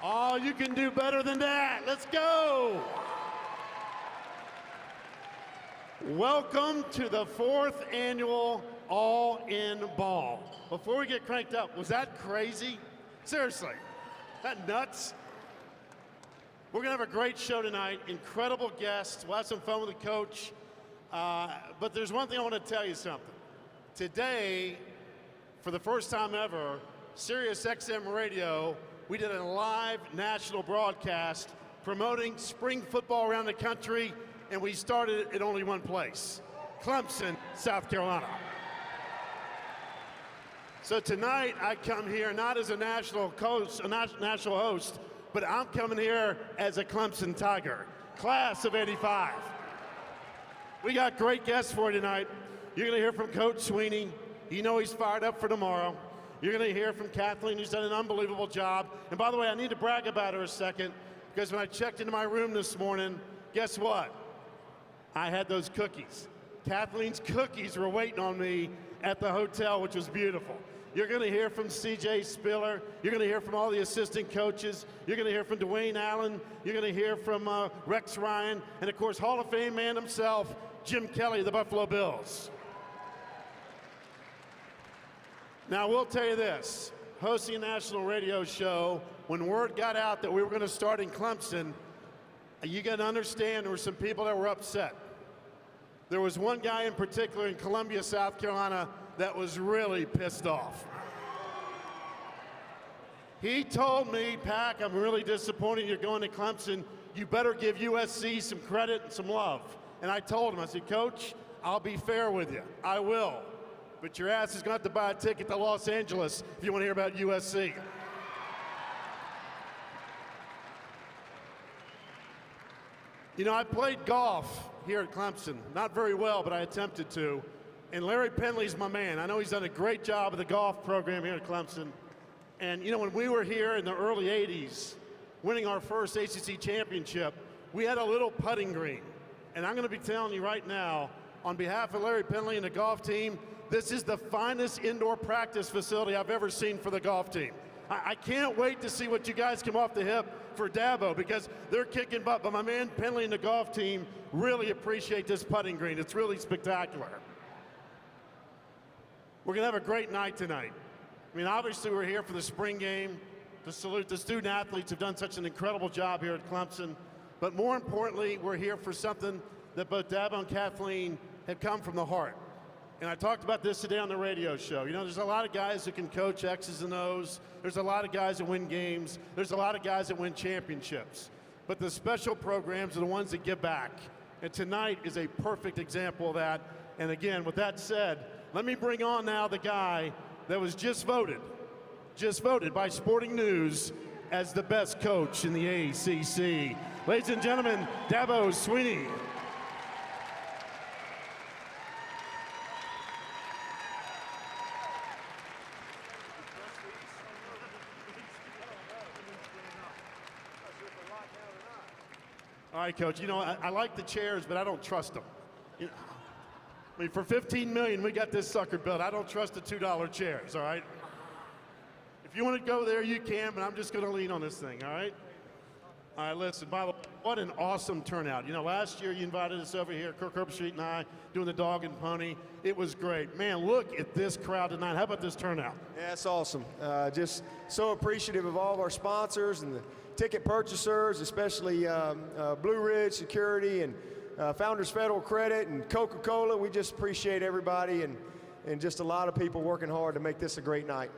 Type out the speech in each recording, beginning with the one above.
Oh, you can do better than that. Let's go. Welcome to the 4th annual All In Ball. Before we get cranked up, was that crazy? Seriously, that nuts? We're gonna have a great show tonight, incredible guests. We'll have some fun with the coach. But there's one thing I want to tell you something. Today, for the first time ever, Sirius XM Radio, we did a live national broadcast promoting spring football around the country, and we started at only one place, Clemson, South Carolina. So tonight, I come here not as a national host, but I'm coming here as a Clemson Tiger, class of '85. We got great guests for you tonight. You're gonna hear from Coach Sweeney. You know he's fired up for tomorrow. You're gonna hear from Kathleen, who's done an unbelievable job. And by the way, I need to brag about her a second, because when I checked into my room this morning, guess what? I had those cookies. Kathleen's cookies were waiting on me at the hotel, which was beautiful. You're going to hear from C.J. Spiller. You're going to hear from all the assistant coaches. You're going to hear from Dwayne Allen. You're going to hear from Rex Ryan. And, of course, Hall of Fame man himself, Jim Kelly of the Buffalo Bills. Now, we'll tell you this. Hosting a national radio show, when word got out that we were going to start in Clemson, you got to understand there were some people that were upset. There was one guy in particular in Columbia, South Carolina, that was really pissed off. He told me, Pack, I'm really disappointed you're going to Clemson. You better give USC some credit and some love. And I told him, I said, Coach, I'll be fair with you. I will. But your ass is going to have to buy a ticket to Los Angeles if you want to hear about USC. You know, I played golf here at Clemson. Not very well, but I attempted to. And Larry Penley's my man. I know he's done a great job of the golf program here at Clemson. And, you know, when we were here in the early 80s, winning our first ACC championship, we had a little putting green. And I'm going to be telling you right now, on behalf of Larry Penley and the golf team, this is the finest indoor practice facility I've ever seen for the golf team. I can't wait to see what you guys come off the hip for Dabo, because they're kicking butt. But my man Penley and the golf team really appreciate this putting green. It's really spectacular. We're going to have a great night tonight. I mean, obviously we're here for the spring game to salute the student athletes who've done such an incredible job here at Clemson. But more importantly, we're here for something that both Dabo and Kathleen have come from the heart. And I talked about this today on the radio show. You know, there's a lot of guys who can coach X's and O's. There's a lot of guys that win games. There's a lot of guys that win championships. But the special programs are the ones that give back. And tonight is a perfect example of that. And again, with that said, let me bring on now the guy that was just voted by Sporting News as the best coach in the ACC. Ladies and gentlemen, Dabo Sweeney. All right, Coach, you know, I like the chairs, but I don't trust them. You know, I mean, for $15 million, we got this sucker built. I don't trust the $2 chairs, all right? If you want to go there, you can, but I'm just going to lean on this thing, all right? All right, listen, by the way, what an awesome turnout. You know, last year you invited us over here, Kirk Herbstreit and I, doing the dog and pony. It was great. Man, look at this crowd tonight. How about this turnout? Yeah, it's awesome. Just so appreciative of all of our sponsors and the ticket purchasers, especially Blue Ridge Security and Founders Federal Credit and Coca-Cola. We just appreciate everybody and just a lot of people working hard to make this a great night.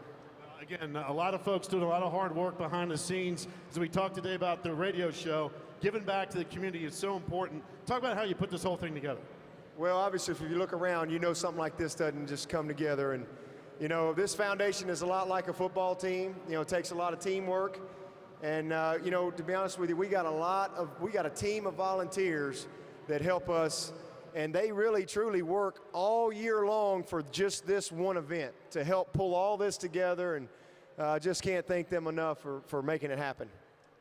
Again, a lot of folks doing a lot of hard work behind the scenes. As we talked today about the radio show, giving back to the community is so important. Talk about how you put this whole thing together. Well, obviously, if you look around, you know something like this doesn't just come together. And, you know, this foundation is a lot like a football team. You know, it takes a lot of teamwork. And, you know, to be honest with you, we got a team of volunteers that help us, and they really, truly work all year long for just this one event to help pull all this together, and just can't thank them enough for making it happen.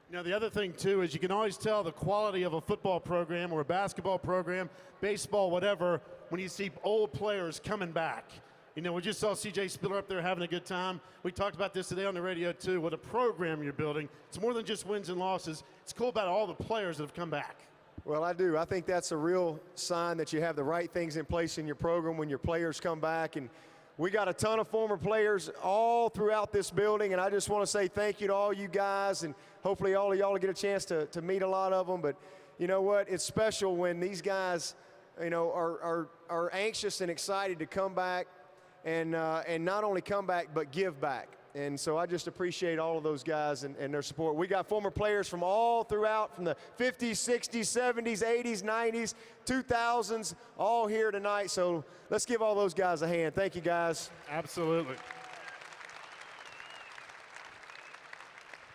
You know, the other thing, too, is you can always tell the quality of a football program or a basketball program, baseball, whatever, when you see old players coming back. You know, we just saw C.J. Spiller up there having a good time. We talked about this today on the radio, too. What a program you're building. It's more than just wins and losses. It's cool about all the players that have come back. Well, I do. I think that's a real sign that you have the right things in place in your program when your players come back. And we got a ton of former players all throughout this building, and I just want to say thank you to all you guys, and hopefully all of y'all will get a chance to meet a lot of them. But you know what? It's special when these guys, you know, are anxious and excited to come back and not only come back but give back. And so I just appreciate all of those guys and their support. We got former players from all throughout, from the 50s, 60s, 70s, 80s, 90s, 2000s, all here tonight. So let's give all those guys a hand. Thank you, guys. Absolutely.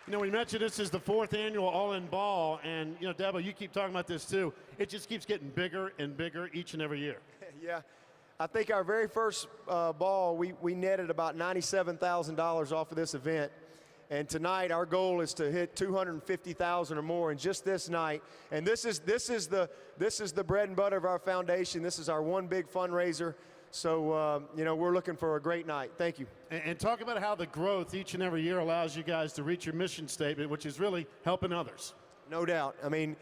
You know, we mentioned this is the 4th annual All-In Ball, and, you know, Dabo, you keep talking about this too. It just keeps getting bigger and bigger each and every year. Yeah. I think our very first ball, we netted about $97,000 off of this event. And tonight, our goal is to hit $250,000 or more in just this night. And this is the bread and butter of our foundation. This is our one big fundraiser. So, you know, we're looking for a great night. Thank you. And talk about how the growth each and every year allows you guys to reach your mission statement, which is really helping others. No doubt. I mean,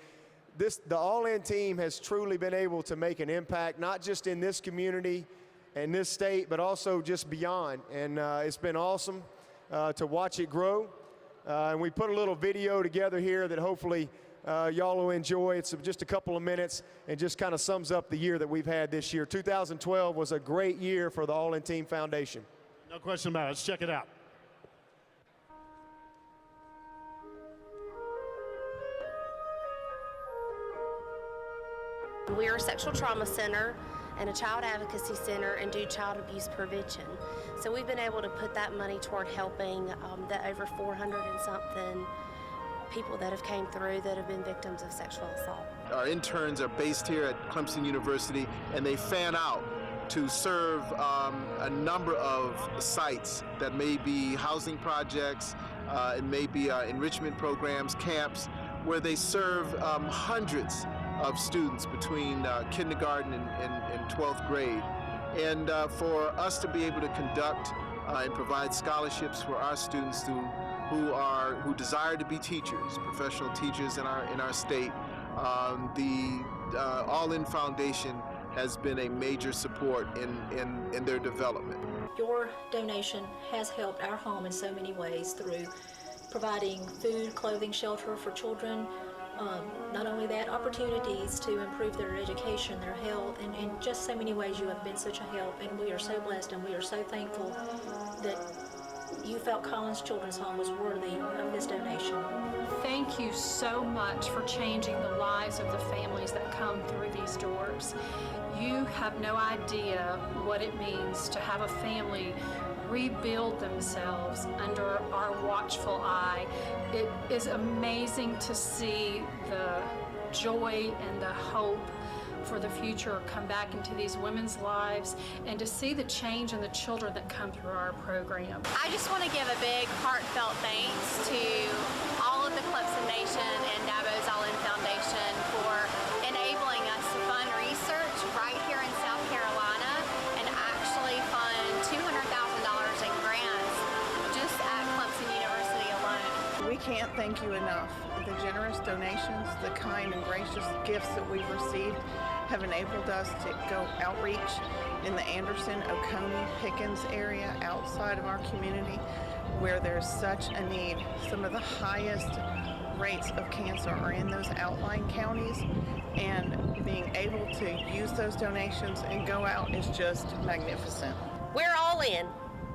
the All-In team has truly been able to make an impact, not just in this community and this state, but also just beyond. And it's been awesome to watch it grow. And we put a little video together here that hopefully y'all will enjoy. It's just a couple of minutes and just kind of sums up the year that we've had this year. 2012 was a great year for the All-In Team Foundation. No question about it. Let's check it out. We are a sexual trauma center and a child advocacy center and do child abuse prevention. So we've been able to put that money toward helping the over 400 and something people that have came through that have been victims of sexual assault. Our interns are based here at Clemson University, and they fan out to serve a number of sites that may be housing projects, it may be enrichment programs, camps, where they serve hundreds of students between kindergarten and 12th grade. And for us to be able to conduct and provide scholarships for our students who desire to be teachers, professional teachers in our state, the All-In Foundation has been a major support in their development. Your donation has helped our home in so many ways through providing food, clothing, shelter for children. Not only that, opportunities to improve their education, their health, and in just so many ways you have been such a help, and we are so blessed and we are so thankful that you felt Collins Children's Home was worthy of this donation. Thank you so much for changing the lives of the families that come through these doors. You have no idea what it means to have a family rebuild themselves under our watchful eye. It is amazing to see the joy and the hope for the future come back into these women's lives and to see the change in the children that come through our program. I just want to give a big heartfelt thanks to all of the Clemson Nation and Dabo's All-In Foundation for enabling us to fund research right here in South Carolina and actually fund $200,000 in grants just at Clemson University alone. We can't thank you enough. The generous donations, the kind and gracious gifts that we've received have enabled us to go outreach in the Anderson, Oconee, Pickens area outside of our community where there's such a need. Some of the highest rates of cancer are in those outlying counties, and being able to use those donations and go out is just magnificent. We're all in.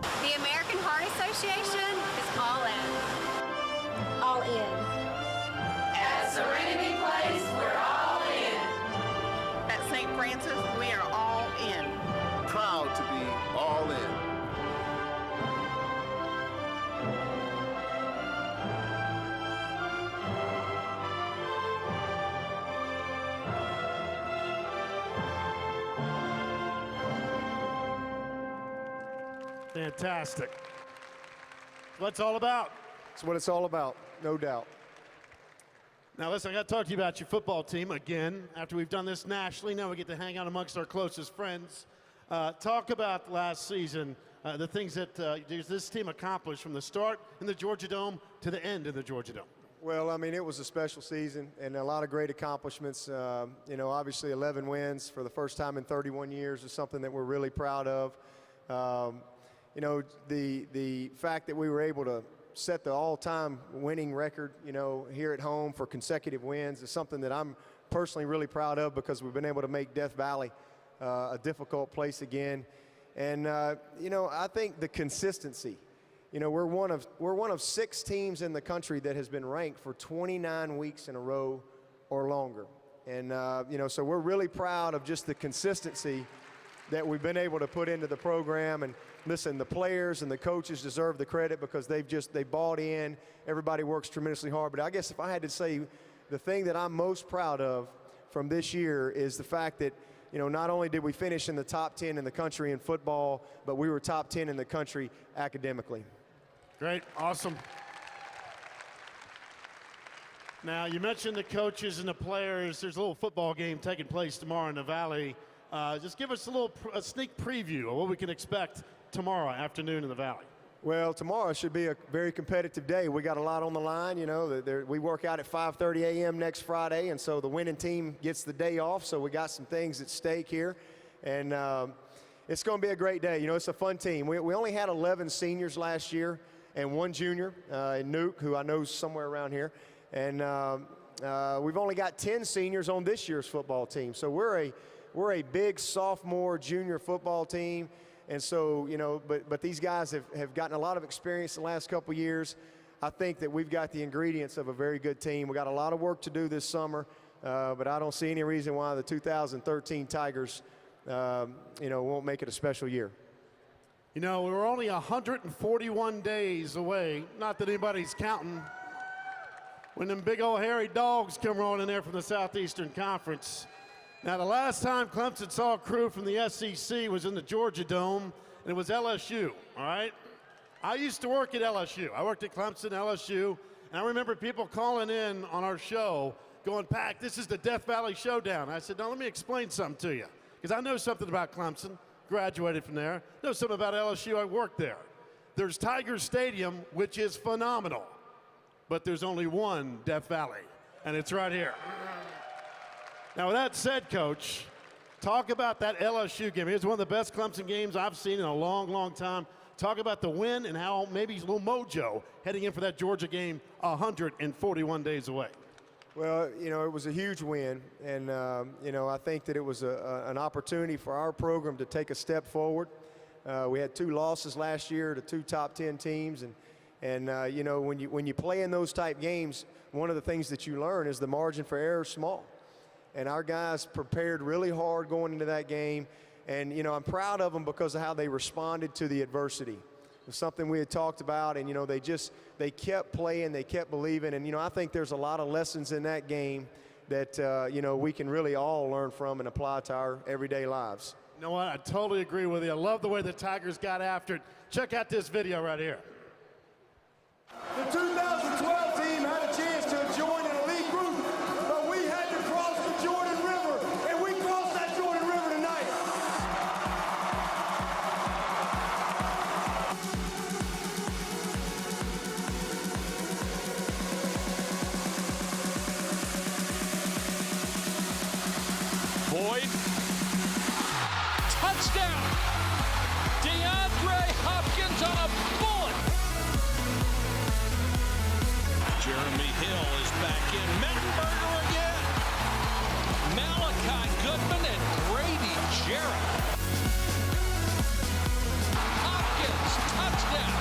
The American Heart Association is all in. All in. At Serenity Place, we're all in. At St. Francis, we are all in. Proud to be all in. Fantastic. What's all about? That's what it's all about, no doubt. Now listen, I got to talk to you about your football team again. After we've done this nationally, now we get to hang out amongst our closest friends. Talk about last season, the things that this team accomplished from the start in the Georgia Dome to the end in the Georgia Dome. Well, I mean, it was a special season and a lot of great accomplishments. You know, obviously 11 wins for the first time in 31 years is something that we're really proud of. You know, the fact that we were able to set the all-time winning record, you know, here at home for consecutive wins is something that I'm personally really proud of, because we've been able to make Death Valley a difficult place again. And, you know, I think the consistency, you know, we're one of 6 teams in the country that has been ranked for 29 weeks in a row or longer. And, you know, so we're really proud of just the consistency that we've been able to put into the program. And listen, the players and the coaches deserve the credit, because they bought in. Everybody works tremendously hard. But I guess if I had to say the thing that I'm most proud of from this year is the fact that, you know, not only did we finish in the top 10 in the country in football, but we were top 10 in the country academically. Great, awesome. Now, you mentioned the coaches and the players. There's a little football game taking place tomorrow in the Valley. Just give us a sneak preview of what we can expect tomorrow afternoon in the Valley. Well, tomorrow should be a very competitive day. We got a lot on the line. You know, we work out at 5:30 a.m. next Friday, and so the winning team gets the day off. So we got some things at stake here, and it's going to be a great day. You know, it's a fun team. We only had 11 seniors last year and 1 junior in Nuke, who I know is somewhere around here, and we've only got 10 seniors on this year's football team. So we're a big sophomore, junior football team. And so, you know, but these guys have gotten a lot of experience the last couple of years. I think that we've got the ingredients of a very good team. We got a lot of work to do this summer, but I don't see any reason why the 2013 Tigers, you know, won't make it a special year. You know, we're only 141 days away, not that anybody's counting, when them big old hairy dogs come rolling in there from the Southeastern Conference. Now, the last time Clemson saw a crew from the SEC was in the Georgia Dome, and it was LSU, all right? I used to work at LSU. I worked at Clemson, LSU, and I remember people calling in on our show going, "Pack, this is the Death Valley Showdown." I said, "No, let me explain something to you, because I know something about Clemson, graduated from there, know something about LSU, I worked there. There's Tiger Stadium, which is phenomenal, but there's only one Death Valley, and it's right here." Now, with that said, Coach, talk about that LSU game. It was one of the best Clemson games I've seen in a long, long time. Talk about the win and how maybe a little mojo heading in for that Georgia game 141 days away. Well, you know, it was a huge win, and, you know, I think that it was an opportunity for our program to take a step forward. We had 2 losses last year to 2 top 10 teams, and you know, when you play in those type games, one of the things that you learn is the margin for error is small. And our guys prepared really hard going into that game. And, you know, I'm proud of them because of how they responded to the adversity. It was something we had talked about, and, you know, they kept playing, they kept believing. And, you know, I think there's a lot of lessons in that game that, you know, we can really all learn from and apply to our everyday lives. You know what? I totally agree with you. I love the way the Tigers got after it. Check out this video right here. The 2012 team had a chance to join an elite group, but we had to cross the Jordan River, and we crossed that Jordan River tonight. Boyd. Touchdown. DeAndre Hopkins on a bullet. Jeremy Hill is back in. Mettenberger again. Malachi Goodman and Grady Jarrett. Hopkins, touchdown.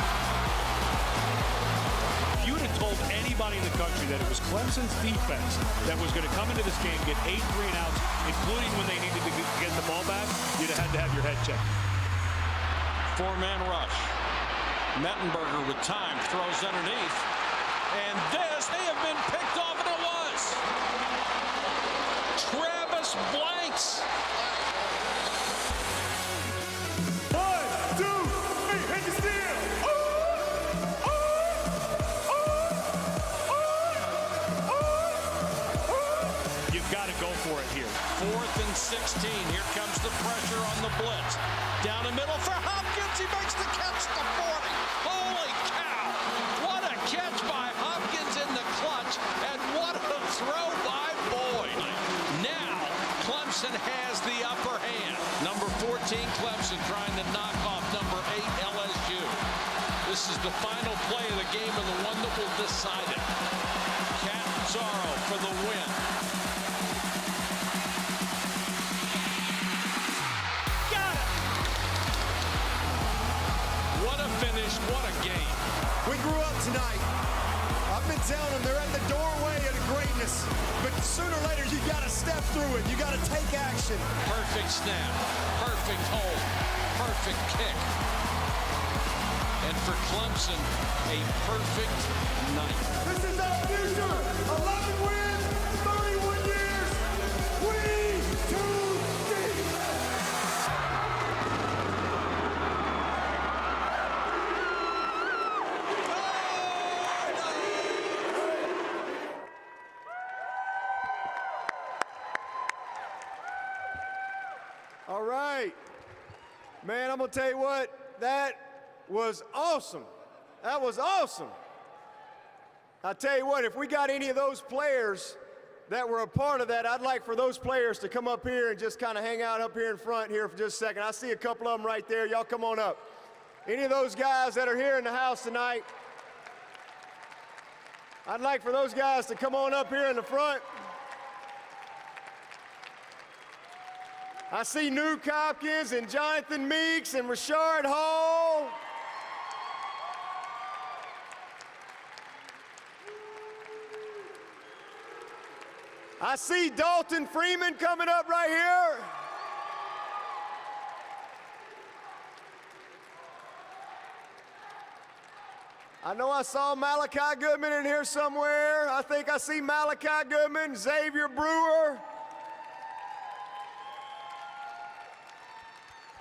If you would have told anybody in the country that it was Clemson's defense that was going to come into this game, get 8 3 and outs, including when they needed to get the ball back, you'd have had to have your head checked. 4-man rush. Mettenberger with time, throws underneath. And this may have been picked off, and it was. Travis Blanks. 1, 2, 3, hit the steal. You've got to go for it here. 4th and 16. Here comes the pressure on the blitz. Down the middle for Hopkins. He makes the catch to 40. Holy cow. What a catch by Hopkins in the clutch. And what a throw by Boyd. Now Clemson has the upper hand. Number 14 Clemson trying to knock off number 8 LSU. This is the final play of the game and the one that will decide it. Catanzaro for the win. Got it! What a finish, what a game. We grew up tonight. I've been telling them they're at the doorway of greatness, but sooner or later you got to step through it. You got to take action. Perfect snap, perfect hold, perfect kick. And for Clemson, a perfect night. This is our future. 11 wins, 31 years. We too deep. All right. Man, I'm going to tell you what, that was awesome. That was awesome. I tell you what, if we got any of those players that were a part of that, I'd like for those players to come up here and just kind of hang out up here in front here for just a second. I see a couple of them right there. Y'all come on up. Any of those guys that are here in the house tonight, I'd like for those guys to come on up here in the front. I see Nuke Hopkins and Jonathan Meeks and Rashard Hall. I see Dalton Freeman coming up right here. I know I saw Malachi Goodman in here somewhere. I think I see Malachi Goodman, Xavier Brewer.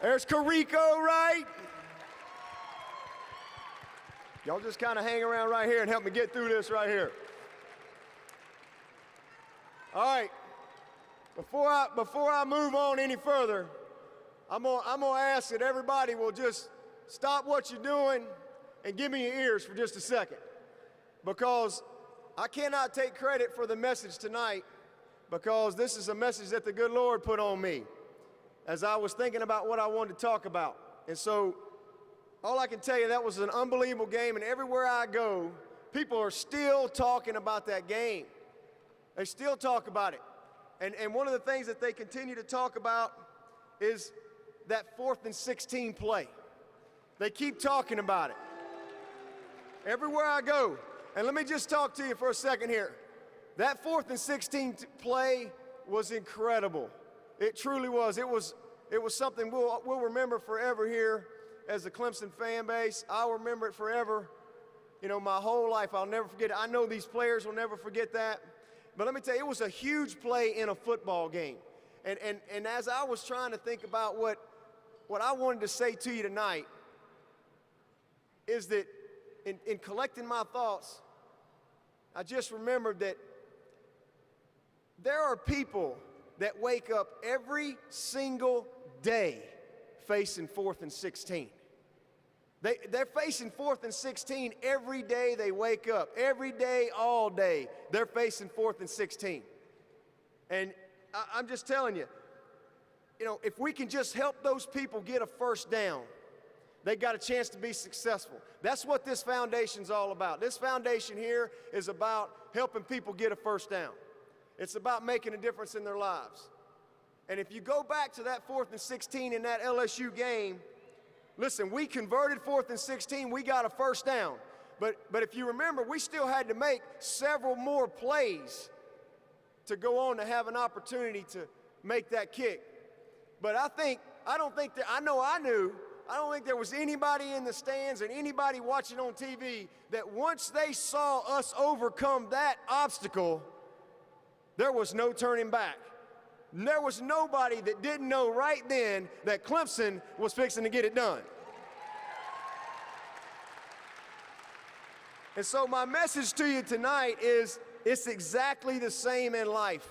There's Carrico, right? Y'all just kind of hang around right here and help me get through this right here. All right, before I move on any further, I'm gonna ask that everybody will just stop what you're doing and give me your ears for just a second, because I cannot take credit for the message tonight, because this is a message that the good Lord put on me as I was thinking about what I wanted to talk about. And so all I can tell you, that was an unbelievable game, and everywhere I go, people are still talking about that game. They still talk about it. And one of the things that they continue to talk about is that 4th and 16 play. They keep talking about it. Everywhere I go. And let me just talk to you for a second here. That 4th and 16 play was incredible. It truly was. It was something we'll remember forever here as a Clemson fan base. I'll remember it forever. You know, my whole life, I'll never forget it. I know these players will never forget that. But let me tell you, it was a huge play in a football game. And as I was trying to think about what I wanted to say to you tonight, is that in collecting my thoughts, I just remembered that there are people that wake up every single day facing 4th and 16. They're facing 4th and 16 every day they wake up. Every day, all day, they're facing 4th and 16. And I'm just telling you, if we can just help those people get a first down, they got a chance to be successful. That's what this foundation's all about. This foundation here is about helping people get a first down. It's about making a difference in their lives. And if you go back to that 4th and 16 in that LSU game, listen, we converted 4th and 16, we got a first down. But if you remember, we still had to make several more plays to go on to have an opportunity to make that kick. But I don't think there was anybody in the stands and anybody watching on TV that once they saw us overcome that obstacle, there was no turning back. There was nobody that didn't know right then that Clemson was fixing to get it done. And so my message to you tonight is it's exactly the same in life.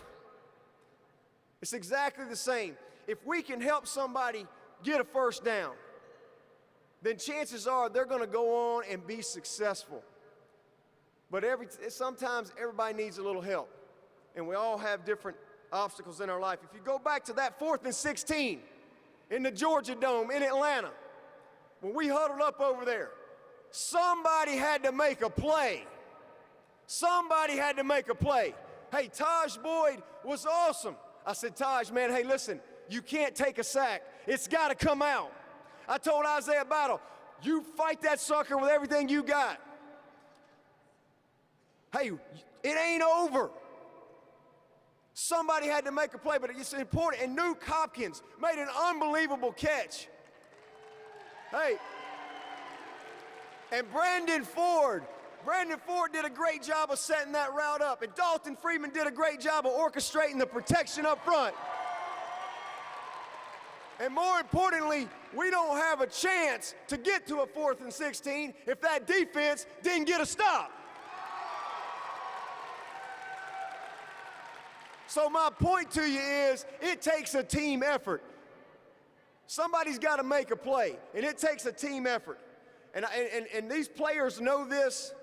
It's exactly the same. If we can help somebody get a first down, then chances are they're going to go on and be successful. But sometimes everybody needs a little help, and we all have different obstacles in our life. If you go back to that 4th and 16 in the Georgia Dome in Atlanta, when we huddled up over there, somebody had to make a play. Somebody had to make a play. Hey, Taj Boyd was awesome. I said, Taj, man, hey, listen, you can't take a sack. It's got to come out. I told Isaiah Battle, you fight that sucker with everything you got. Hey, it ain't over. Somebody had to make a play, but it's important. And Nuke Hopkins made an unbelievable catch. Hey, and Brandon Ford did a great job of setting that route up. And Dalton Freeman did a great job of orchestrating the protection up front. And more importantly, we don't have a chance to get to a 4th and 16 if that defense didn't get a stop. So my point to you is, it takes a team effort. Somebody's got to make a play, and it takes a team effort. And these players know this.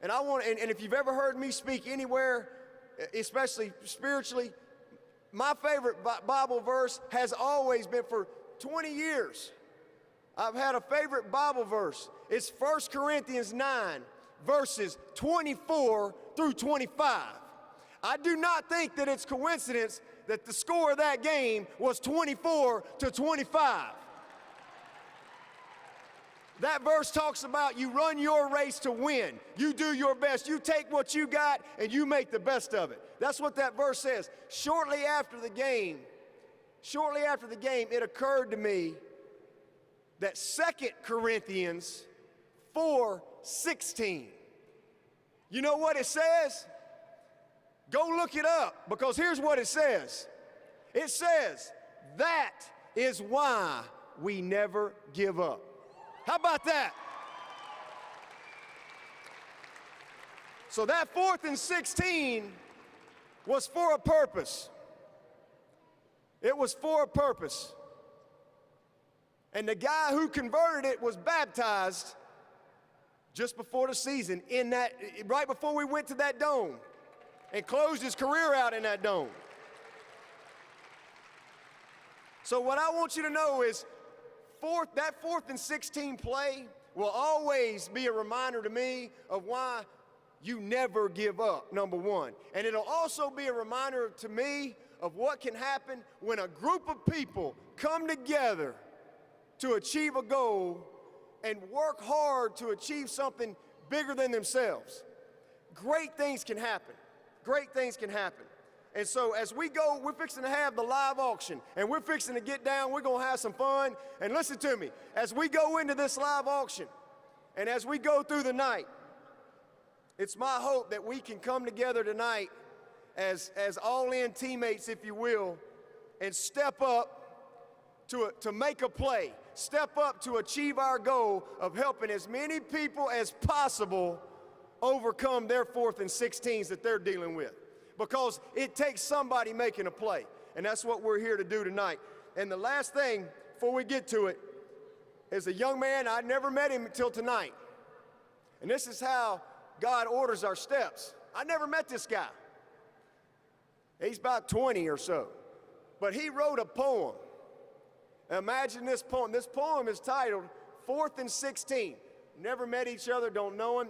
And and if you've ever heard me speak anywhere, especially spiritually, my favorite Bible verse has always been, for 20 years, I've had a favorite Bible verse. It's 1 Corinthians 9, verses 24 through 25. I do not think that it's coincidence that the score of that game was 24 to 25. That verse talks about you run your race to win. You do your best. You take what you got and you make the best of it. That's what that verse says. Shortly after the game, it occurred to me that 2 Corinthians 4:16. You know what it says? Go look it up, because here's what it says. It says, that is why we never give up. How about that? So that 4th and 16 was for a purpose. It was for a purpose. And the guy who converted it was baptized just before the season, right before we went to that dome, and closed his career out in that dome. So what I want you to know is, that 4th and 16 play will always be a reminder to me of why you never give up, number one. And it'll also be a reminder to me of what can happen when a group of people come together to achieve a goal and work hard to achieve something bigger than themselves. Great things can happen. Great things can happen. And so as we go, we're fixing to have the live auction, and we're fixing to get down, we're going to have some fun. And listen to me, as we go into this live auction, and as we go through the night, it's my hope that we can come together tonight as all-in teammates, if you will, and step up to make a play, step up to achieve our goal of helping as many people as possible overcome their 4th and 16s that they're dealing with. Because it takes somebody making a play. And that's what we're here to do tonight. And the last thing, before we get to it, is a young man, I never met him until tonight. And this is how God orders our steps. I never met this guy. He's about 20 or so. But he wrote a poem. Imagine this poem. This poem is titled 4th and 16. Never met each other, don't know him.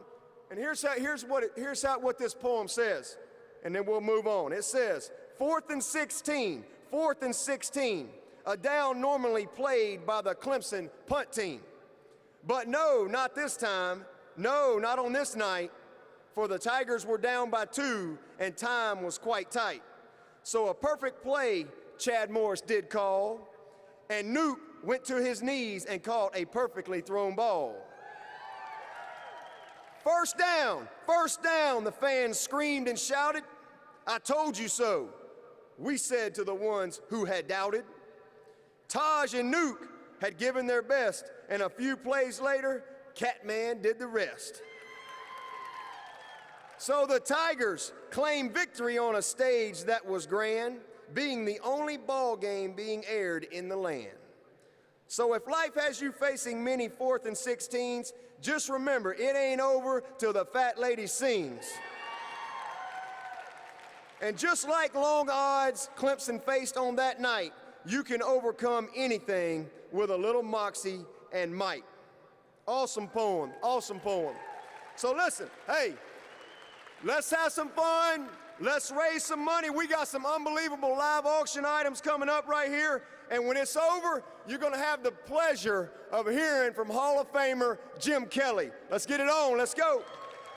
And here's what this poem says. And then we'll move on. It says, 4th and 16, 4th and 16, a down normally played by the Clemson punt team. But no, not this time. No, not on this night, for the Tigers were down by 2 and time was quite tight. So a perfect play Chad Morris did call, and Nuke went to his knees and caught a perfectly thrown ball. First down, the fans screamed and shouted. I told you so, we said to the ones who had doubted. Taj and Nuke had given their best, and a few plays later, Catman did the rest. So the Tigers claimed victory on a stage that was grand. being the only ball game being aired in the land. So if life has you facing many 4th and 16s, just remember, it ain't over till the fat lady sings. And just like long odds Clemson faced on that night, you can overcome anything with a little moxie and might. Awesome poem, awesome poem. So listen, hey, let's have some fun. Let's raise some money. We got some unbelievable live auction items coming up right here. And when it's over, you're going to have the pleasure of hearing from Hall of Famer Jim Kelly. Let's get it on. Let's go.